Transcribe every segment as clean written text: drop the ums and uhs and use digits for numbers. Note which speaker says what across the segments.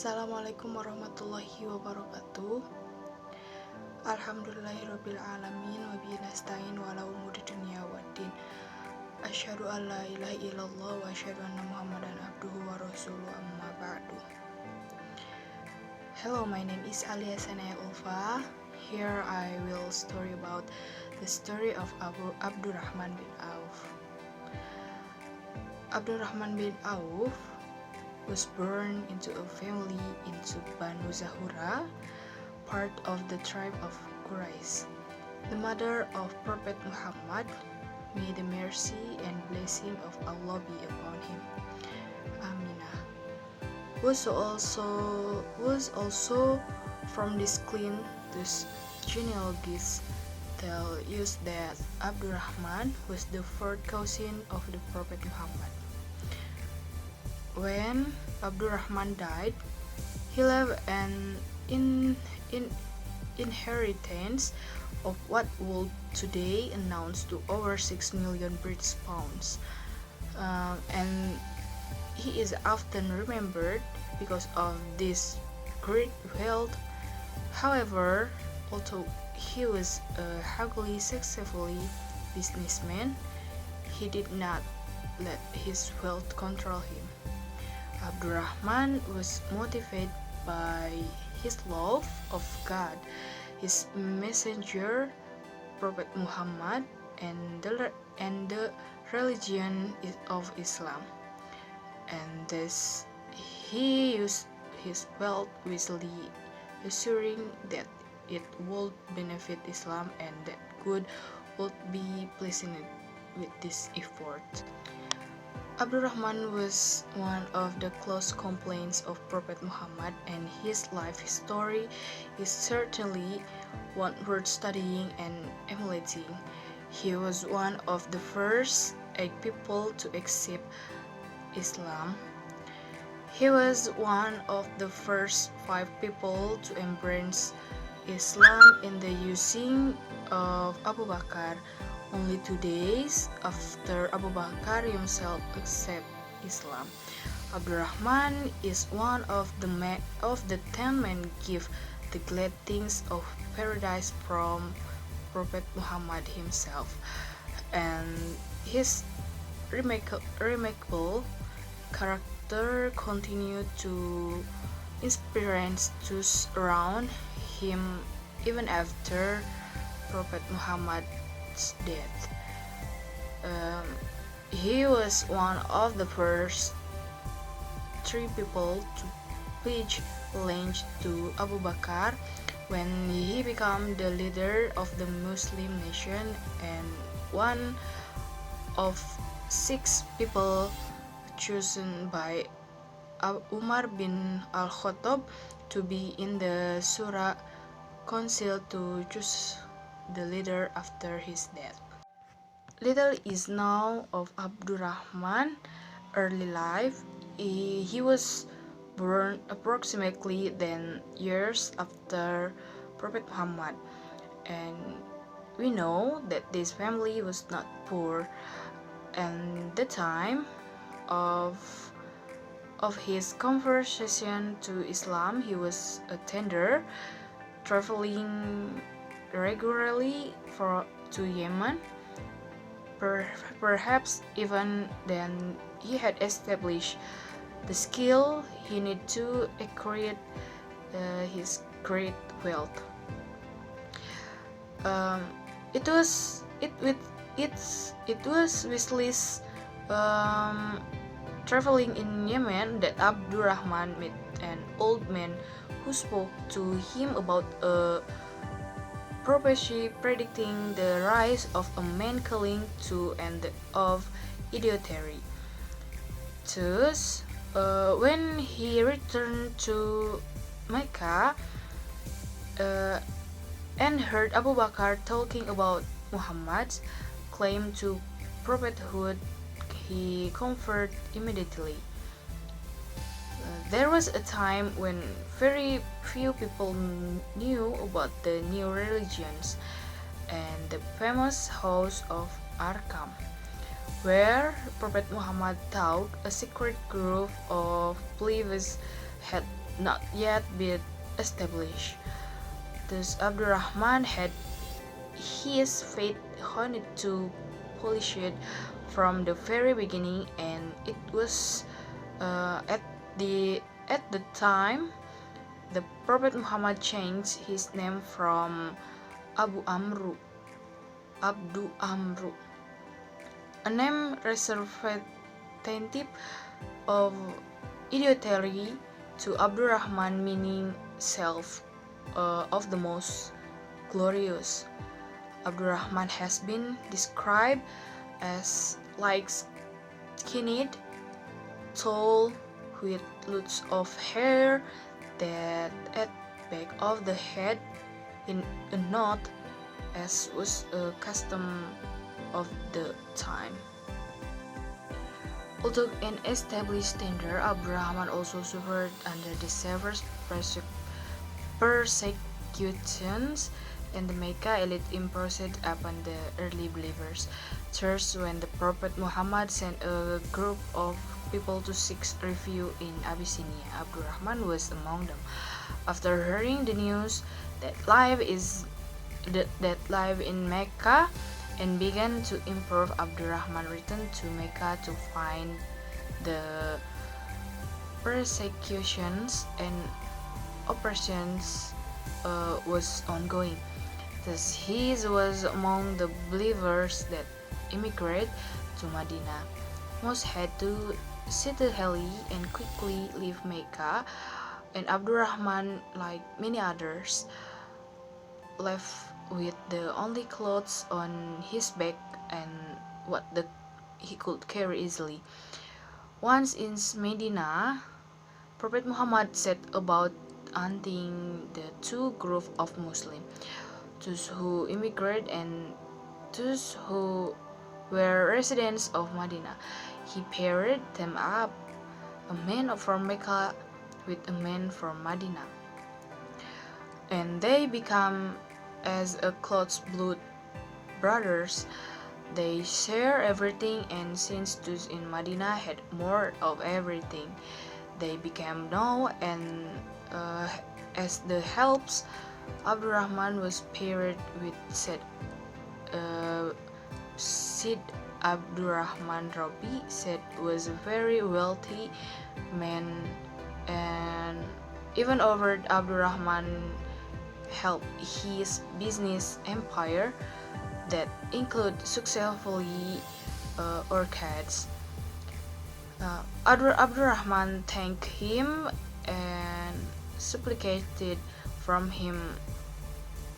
Speaker 1: Assalamualaikum warahmatullahi wabarakatuh. Alhamdulillahirabbil alamin wa bihi nasta'in wa ala umuri dunya waddin. Asyhadu an la ilaha illallah wa asyhadu anna Muhammadan abduhu wa rasuluhu amma ba'du. Hello, my name is Alia Sanaya Ulfa. Here I will story about the story of Abdurahman bin Auf. Abdurrahman bin Auf was born into a family into Banu Zahura, part of the tribe of Quraysh. The mother of Prophet Muhammad, may the mercy and blessing of Allah be upon him, Aminah, was also from this clean genealogies tell us that Abdurrahman was the fourth cousin of the Prophet Muhammad. When Abdurrahman died, he left an inheritance of what would today amount to over 6 million British pounds, and he is often remembered because of this great wealth. However, although he was a highly successful businessman, he did not let his wealth control him. Abdurrahman was motivated by his love of God, his messenger, Prophet Muhammad, and the religion of Islam, and thus he used his wealth wisely, assuring that it would benefit Islam and that God would be pleased with this effort. Abdurrahman was one of the close companions of Prophet Muhammad, and his life story is certainly one worth studying and emulating. He was one of the first 8 people to accept Islam. He was one of the first 5 people to embrace Islam in the using of Abu Bakr, only 2 days after Abu Bakr himself accepted Islam. Abdurrahman is one of the 10 men give the glad things of paradise from Prophet Muhammad himself, and his remarkable character continued to inspire those around him even after Prophet Muhammad's death. He was one of the first 3 people to pledge allegiance to Abu Bakr when he became the leader of the Muslim nation, and one of 6 people chosen by Umar bin al-Khattab to be in the Surah Council to choose the leader after his death. Little is known of Abdurrahman's early life. He was born approximately 10 years after Prophet Muhammad, and we know that this family was not poor. And the time of his conversion to Islam, he was a tender, traveling regularly to Yemen. Perhaps even then he had established the skill he needed to acquire his great wealth. It was with his traveling in Yemen that Abdurrahman met an old man who spoke to him about a prophecy predicting the rise of a man calling to end of idolatry. Thus, when he returned to Mecca and heard Abu Bakr talking about Muhammad's claim to prophethood, he converted immediately. There was a time when very few people knew about the new religions, and the famous house of Arkham, where Prophet Muhammad taught a secret group of believers had not yet been established. Thus Abdurrahman had his faith honed to polish it from the very beginning, and it was at the time the Prophet Muhammad changed his name from Abu Amru, Abdu Amru, a name representative of idolatry, to Abdurrahman, meaning self of the most glorious. Abdurrahman has been described as like skinny, tall, with lots of hair that at back of the head in a knot, as was a custom of the time. Although an established standard, Abdurrahman also suffered under the severe persecutions, and the Mecca elite imposed upon the early believers. Thus, when the Prophet Muhammad sent a group of people to seek refuge in Abyssinia, Abdurrahman was among them. After hearing the news that life in Mecca and began to improve, Abdurrahman returned to Mecca to find the persecutions and oppressions was ongoing. Thus he was among the believers that immigrated to Medina. Most had to settle and quickly leave Mecca, and Abdurrahman, like many others, left with the only clothes on his back and what he could carry easily. Once in Medina, Prophet Muhammad set about hunting the two groups of Muslims, those who immigrated and those who were residents of Medina. He paired them up, a man from Mecca with a man from Medina, and they become as a close blood brothers. They share everything, and since those in Medina had more of everything, they became known and as the helps. Abdurrahman was paired with Sid Abdurrahman Robi. Sid was a very wealthy man, and even over Abdurrahman helped his business empire that include successfully orchids. Abdurrahman thanked him and supplicated from him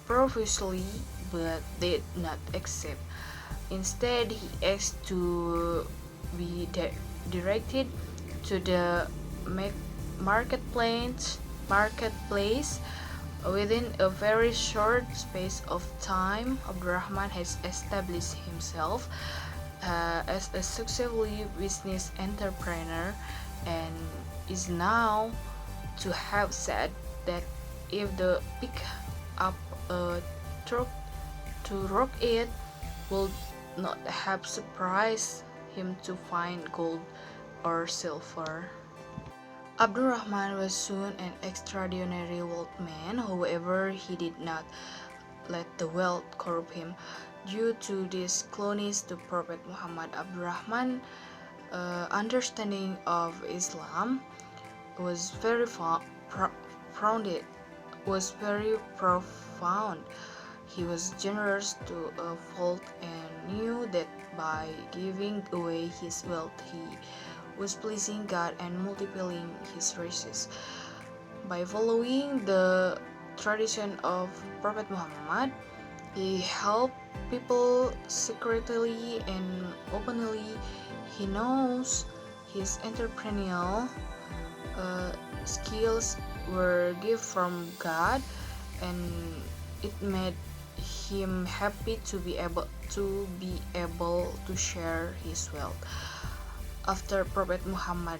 Speaker 1: profusely, but did not accept. Instead, he asked to be directed to the marketplace. Within a very short space of time, Abdurrahman has established himself as a successful business entrepreneur, and is now to have said that if they pick up a truck to rock it, would not have surprised him to find gold or silver. Abdurrahman was soon an extraordinary wealthy man. However, he did not let the wealth corrupt him. Due to this closeness to Prophet Muhammad, Abdurrahman's understanding of Islam was very profound. He was generous to a fault and knew that by giving away his wealth he was pleasing God and multiplying his riches. By following the tradition of Prophet Muhammad, he helped people secretly and openly. He knows his entrepreneurial skills were gift from God, and it made him happy to be able to share his wealth. After Prophet Muhammad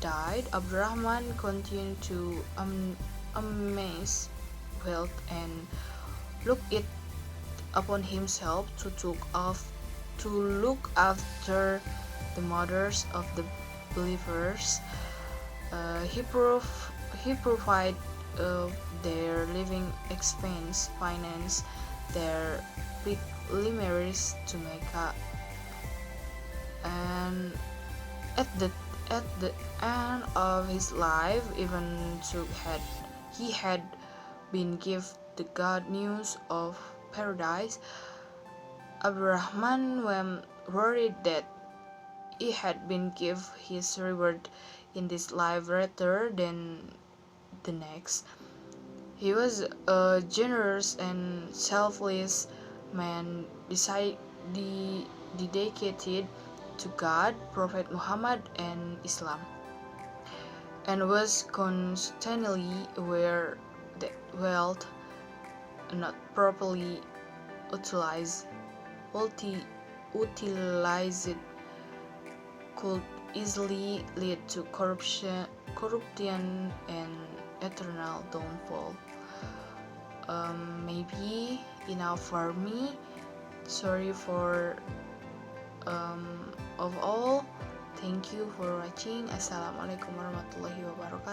Speaker 1: died, Abdurrahman continued to amass wealth and look it upon himself to look after the mothers of the believers. He proved he provide their living expense, finance their pilgrimages to Mecca, and at the at the end of his life, even though he had been given the good news of paradise, Abdurahman, when worried that he had been given his reward in this life rather than the next. He was a generous and selfless man dedicated to God, Prophet Muhammad, and Islam, and was constantly aware that wealth not properly utilized, utilized could easily lead to corruption and eternal downfall. Maybe enough for me. Sorry for of all. Thank you for watching. Assalamualaikum warahmatullahi wabarakatuh.